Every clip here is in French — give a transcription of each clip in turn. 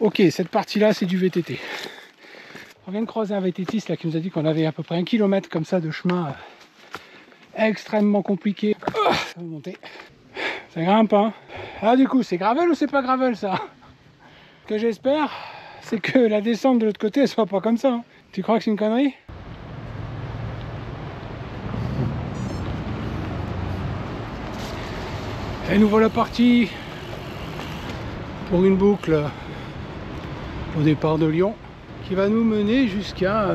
Ok, cette partie-là, c'est du VTT. On vient de croiser un VTTiste là, qui nous a dit qu'on avait à peu près 1 kilomètre comme ça de chemin extrêmement compliqué. Oh, ça va monter. Ça grimpe, hein. Ah, du coup, c'est gravel ou c'est pas gravel, ça? Ce que j'espère, c'est que la descente de l'autre côté, elle soit pas comme ça. Hein. Tu crois que c'est une connerie? Et nous voilà partis pour une boucle au départ de Lyon qui va nous mener jusqu'à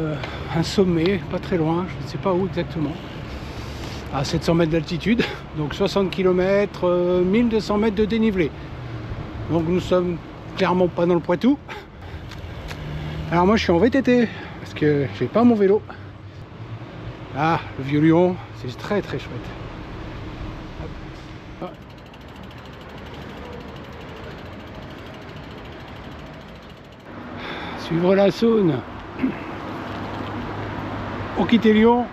un sommet, pas très loin, je ne sais pas où exactement, à 700 mètres d'altitude, donc 60 km, 1200 mètres de dénivelé. Donc nous sommes clairement pas dans le Poitou. Alors moi je suis en VTT parce que j'ai pas mon vélo. Ah, le vieux Lyon, c'est très très chouette. Hop. Suivre la Saône pour quitter Lyon,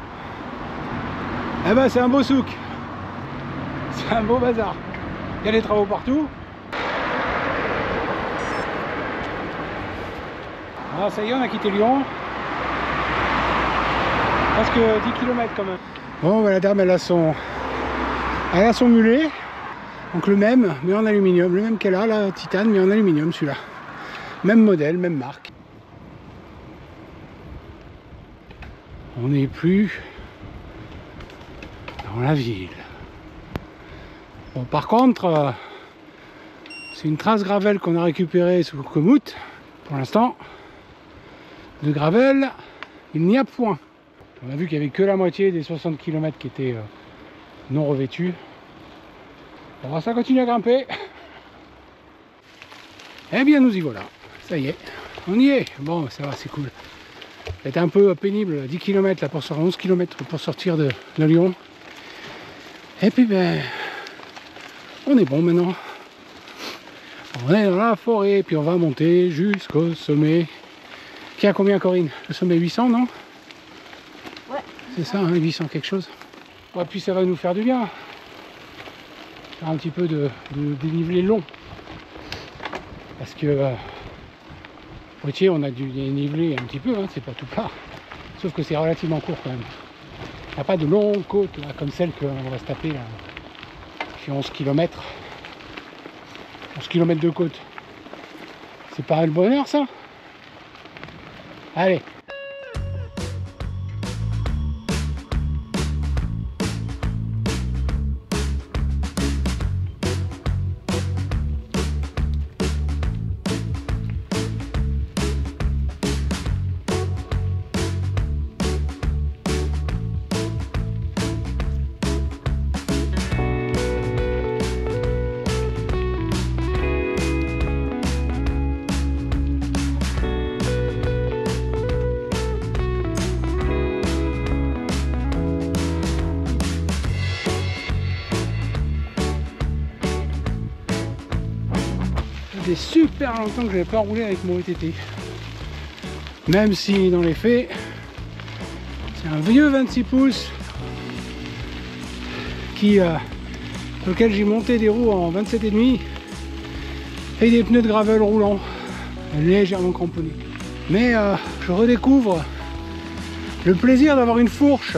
eh ben c'est un beau souk, c'est un beau bazar. Il y a des travaux partout. Alors ça y est, on a quitté Lyon. Presque 10 km quand même. Bon, la dame elle a son mulet. Donc le même, mais en aluminium. Le même qu'elle a, la titane, mais en aluminium celui-là. Même modèle, même marque. On n'est plus dans la ville. Bon, par contre, c'est une trace gravel qu'on a récupérée sous Komoot. Pour l'instant, de gravel, il n'y a point. On a vu qu'il n'y avait que la moitié des 60 km qui étaient non revêtus. Bon, ça continue à grimper. Eh bien, nous y voilà. Ça y est, on y est. Bon, ça va, c'est cool. C'était un peu pénible, 10 km là pour sortir, 11 km pour sortir de Lyon. Et puis ben, on est bon maintenant. On est dans la forêt, puis on va monter jusqu'au sommet. Qui a combien, Corinne? Le sommet 800, non? Ouais. C'est ça, hein, 800 quelque chose. Ouais, puis ça va nous faire du bien. Faire un petit peu de dénivelé long. Parce que Poitiers, on a du dénivelé un petit peu, hein, c'est pas tout plat. Sauf que c'est relativement court quand même. Il n'y a pas de longues côtes là, comme celle qu'on va se taper là. Qui fait 11 km. 11 km de côte. C'est pas le bonheur ça? Allez. Ça fait super longtemps que je n'avais pas roulé avec mon VTT. Même si dans les faits, c'est un vieux 26 pouces lequel j'ai monté des roues en 27,5 et des pneus de gravel roulants légèrement cramponnés. Mais je redécouvre le plaisir d'avoir une fourche.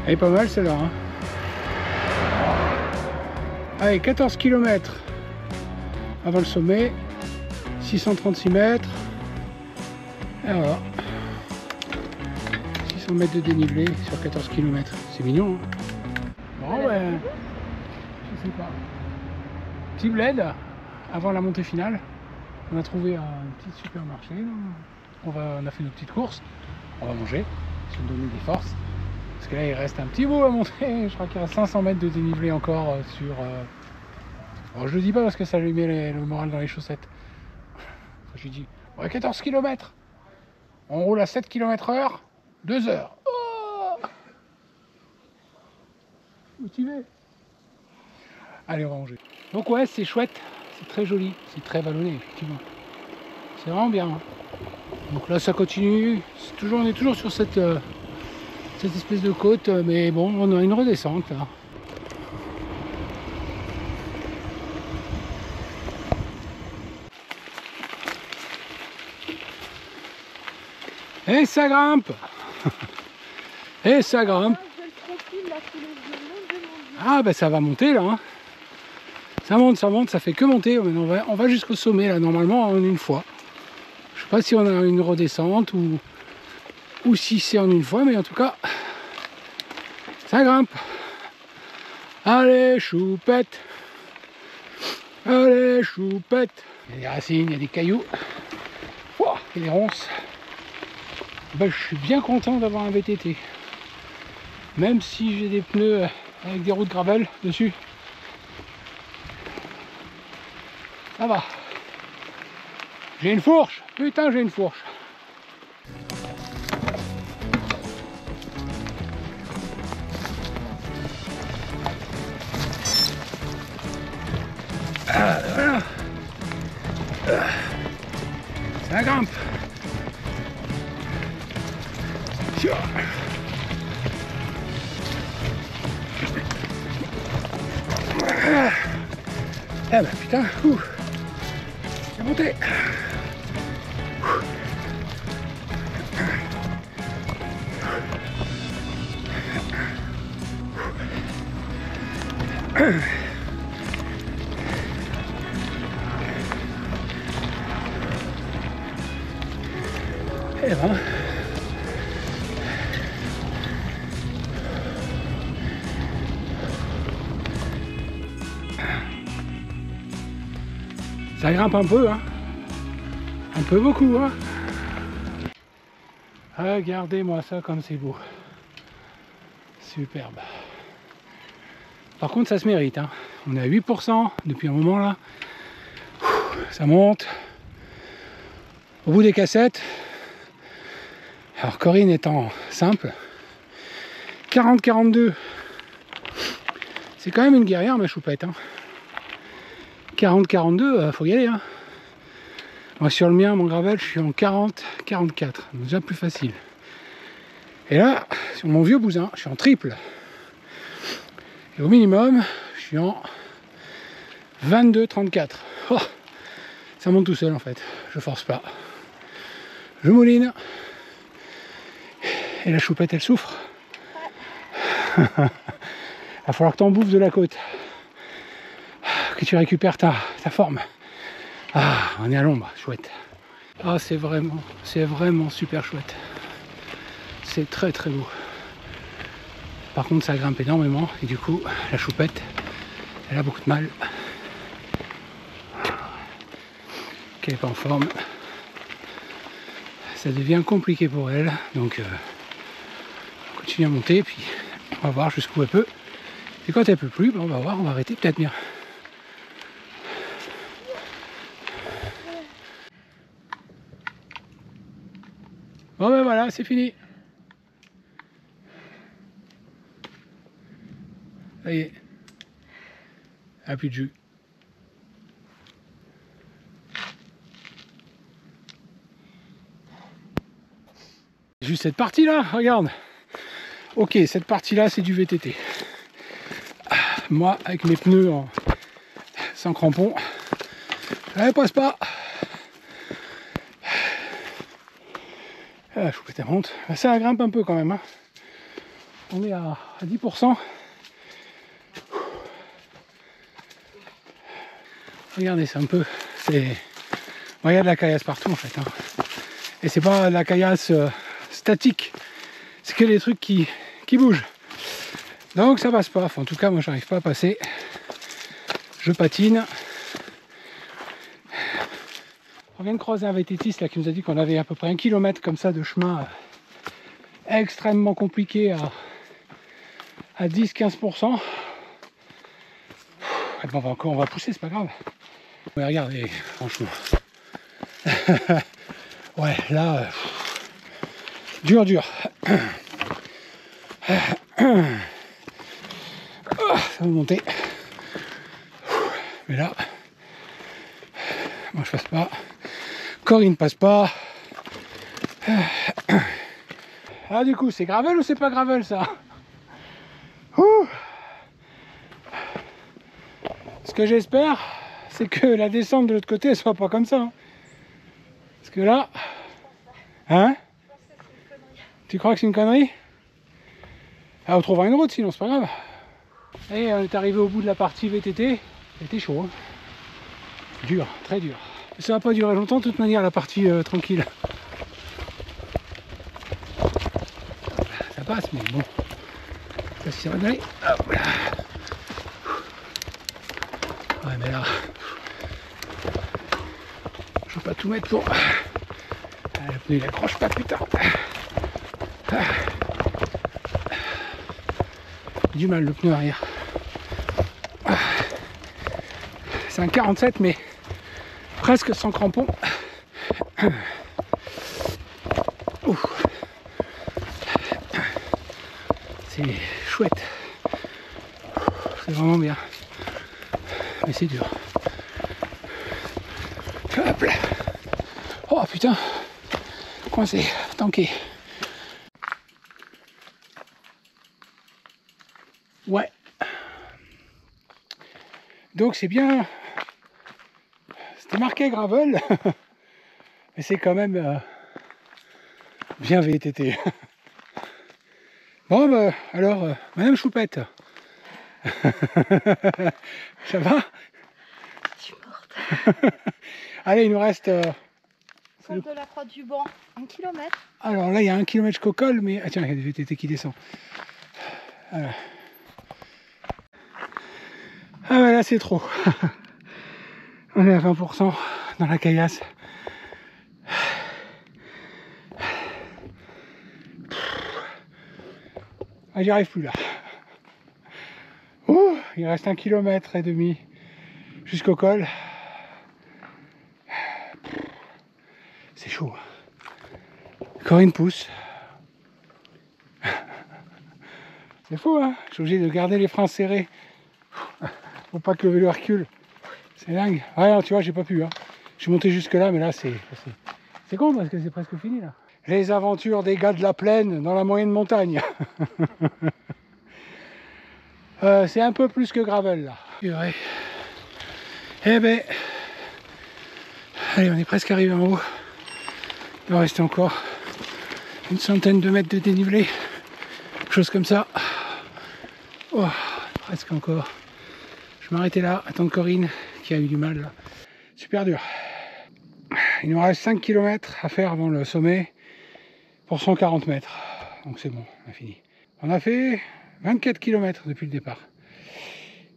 Elle est pas mal celle-là. Hein. Allez, 14 km avant le sommet, 636 mètres. Et voilà. 600 mètres de dénivelé sur 14 km. C'est mignon. Hein. Bon, ben, je sais pas. Petit bled avant la montée finale. On a trouvé un petit supermarché. On a fait nos petites courses. On va manger, se donner des forces. Parce que là il reste un petit bout à monter, je crois qu'il reste 500 mètres de dénivelé encore sur... Alors, je le dis pas parce que ça lui met le moral dans les chaussettes. Je lui dis, ouais, 14 km, on roule à 7 km/h, 2 heures. Oh, motivé. Allez, on va ranger. Donc ouais, c'est chouette, c'est très joli, c'est très vallonné effectivement. C'est vraiment bien. Hein. Donc là ça continue, on est toujours sur cette espèce de côte, mais bon, on a une redescente là. Et ça grimpe. Et ça grimpe. Ah ben ça va monter là. Hein. Ça monte, ça fait que monter. On va jusqu'au sommet là, normalement en une fois. Je sais pas si on a une redescente ou si c'est en une fois, mais en tout cas, ça grimpe. Allez, choupette. Allez, choupette. Il y a des racines, il y a des cailloux. Ouah, il y a des ronces. Ben, je suis bien content d'avoir un VTT. Même si j'ai des pneus avec des roues de gravel dessus. Ça va. J'ai une fourche. Putain, j'ai une fourche. Ah, voilà. Ça grimpe. Ah bah putain, c'est monté. Et ben, ça grimpe un peu, hein. Un peu beaucoup, hein. Regardez-moi ça comme c'est beau. Superbe. Par contre, ça se mérite, hein. On est à 8% depuis un moment là. Ça monte. Au bout des cassettes. Alors Corinne étant simple. 40-42. C'est quand même une guerrière ma choupette, hein. 40-42, faut y aller, hein. Moi sur le mien, mon gravel, je suis en 40-44. Déjà plus facile. Et là, sur mon vieux bousin, je suis en triple. Et au minimum, je suis en 22-34. Oh, ça monte tout seul en fait. Je force pas. Je mouline. Et la choupette, elle souffre. Il va falloir que tu en bouffes de la côte. Que tu récupères ta forme. Ah, on est à l'ombre, chouette. Ah, c'est vraiment super chouette. C'est très très beau. Par contre, ça grimpe énormément et du coup, la choupette, elle a beaucoup de mal. Qu'elle n'est pas en forme. Ça devient compliqué pour elle, donc on continue à monter, puis on va voir jusqu'où elle peut. Et quand elle peut plus, ben on va voir, on va arrêter peut-être bien. Bon ben voilà, c'est fini. Ça y est. Ah, plus de jus. Juste cette partie là, regarde. Ok, cette partie là c'est du VTT. Moi avec mes pneus sans crampons, elle passe pas. Ah, choupette, elle monte. Ça grimpe un peu quand même. Hein. On est à 10%. Regardez, c'est un peu. Regarde la caillasse partout en fait. Hein. Et c'est pas de la caillasse statique. C'est que des trucs qui bougent. Donc ça passe pas. Enfin, en tout cas, moi j'arrive pas à passer. Je patine. On vient de croiser un VTTiste là qui nous a dit qu'on avait à peu près 1 km comme ça de chemin extrêmement compliqué à 10-15%. Bon, on va pousser, c'est pas grave. Mais regardez, franchement. Ouais, là, dur. Ça va monter. Mais là, moi je passe pas. Corinne passe pas. Ah du coup, c'est gravel ou c'est pas gravel ça? Ouh. Ce que j'espère, c'est que la descente de l'autre côté elle soit pas comme ça. Hein. Parce que là... Hein? Tu crois que c'est une connerie? Ah, on trouvera une route sinon, c'est pas grave. Et on est arrivé au bout de la partie VTT. C'était chaud. Hein. Dur, très dur. Ça va pas durer longtemps de toute manière la partie tranquille. Ça passe, mais bon. Ça s'y va d'aller. Hop là. Ouais, mais là, je vais pas tout mettre pour. Ah, le pneu il accroche pas, putain. Ah. Du mal le pneu arrière. Ah. C'est un 47 mais presque sans crampon. C'est chouette. C'est vraiment bien. Mais c'est dur. Hop là. Oh putain. Coincé. Tanké. Ouais. Donc c'est bien. C'était marqué gravel. Mais c'est quand même bien VTT. Bon bah alors, Madame Choupette. Ça va? Je suis morte. Allez, il nous reste... Centre de la Croix du Banc, 1 km. Alors là, il y a 1 km jusqu'au col, mais... Ah tiens, il y a des VTT qui descendent. Voilà. Ah ouais, là c'est trop. On est à 20% dans la caillasse. Ah, j'y arrive plus là. Ouh, il reste 1,5 km jusqu'au col. C'est chaud. Corinne pousse. C'est fou, hein. Je suis obligé de garder les freins serrés pour pas que le vélo recule. C'est dingue. Ouais, non, tu vois, j'ai pas pu. Hein. Je suis monté jusque là, mais là, c'est con parce que c'est presque fini là. Les aventures des gars de la plaine dans la moyenne montagne. C'est un peu plus que gravel là. Ouais. Eh ben, allez, on est presque arrivé en haut. Il va rester encore une centaine de mètres de dénivelé, quelque chose comme ça. Oh, presque encore. Je vais m'arrêter là, attendre Corinne qui a eu du mal là. Super dur. Il nous reste 5 km à faire avant le sommet pour 140 mètres. Donc c'est bon, on a fini. On a fait 24 km depuis le départ.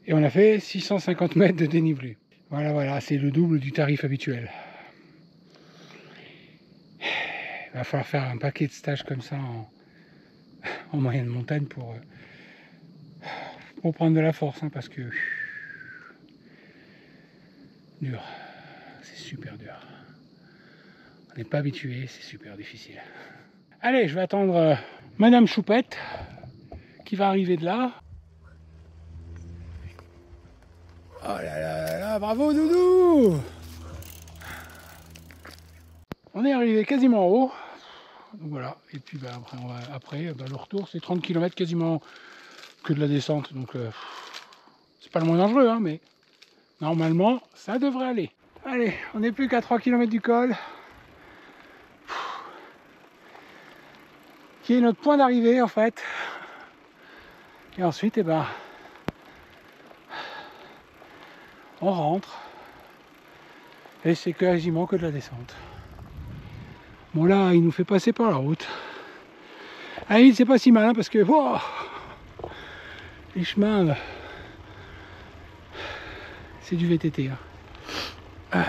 Et on a fait 650 mètres de dénivelé. Voilà, voilà, c'est le double du tarif habituel. Il va falloir faire un paquet de stages comme ça en moyenne montagne pour prendre de la force, hein, parce que dur, c'est super dur. On n'est pas habitué, c'est super difficile. Allez, je vais attendre Madame Choupette qui va arriver de là. Oh là là là là, bravo Doudou! On est arrivé quasiment en haut. Donc voilà, et puis bah, après, le retour c'est 30 km quasiment que de la descente. Donc c'est pas le moins dangereux, hein, mais normalement ça devrait aller. Allez, on n'est plus qu'à 3 km du col. Qui est notre point d'arrivée en fait. Et ensuite, eh ben, on rentre. Et c'est quasiment que de la descente. Bon là, il nous fait passer par la route. Ah, c'est pas si malin parce que oh, les chemins, c'est du VTT. Hein. Ah.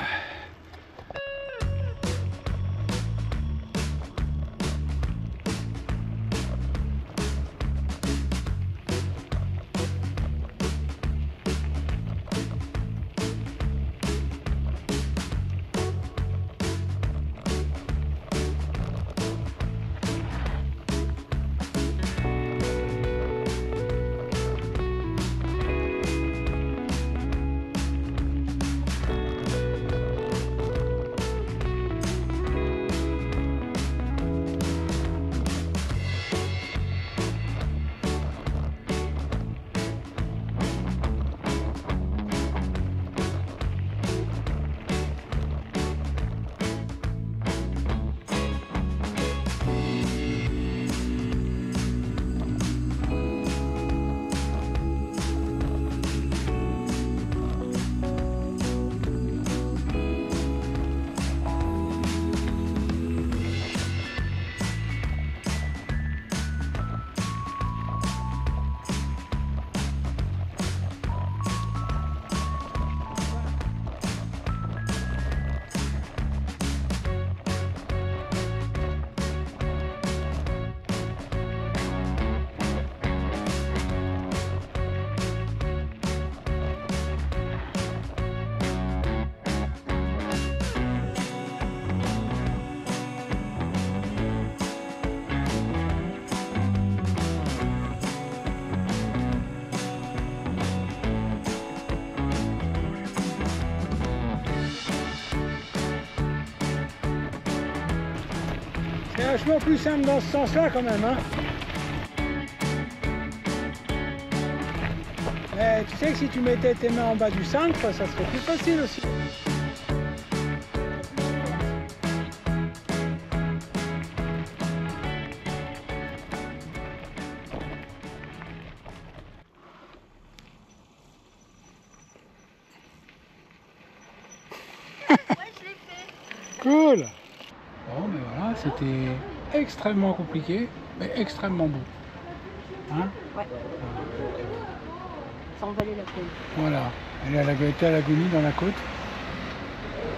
vachement plus simple dans ce sens-là quand même, hein. Mais tu sais que si tu mettais tes mains en bas du cintre, ça serait plus facile aussi. Ouais, je l'ai fait. Cool. Bon, mais voilà, c'était extrêmement compliqué, mais extrêmement beau. Hein? Ouais. Ça en valait la peine. Voilà, elle était à l'agonie dans la côte.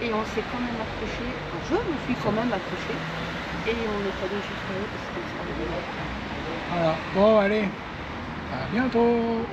Et on s'est quand même accroché, enfin, je me suis quand même accroché. Et on est allé jusqu'à eux parce qu'on s'en allait. Voilà, bon allez, à bientôt.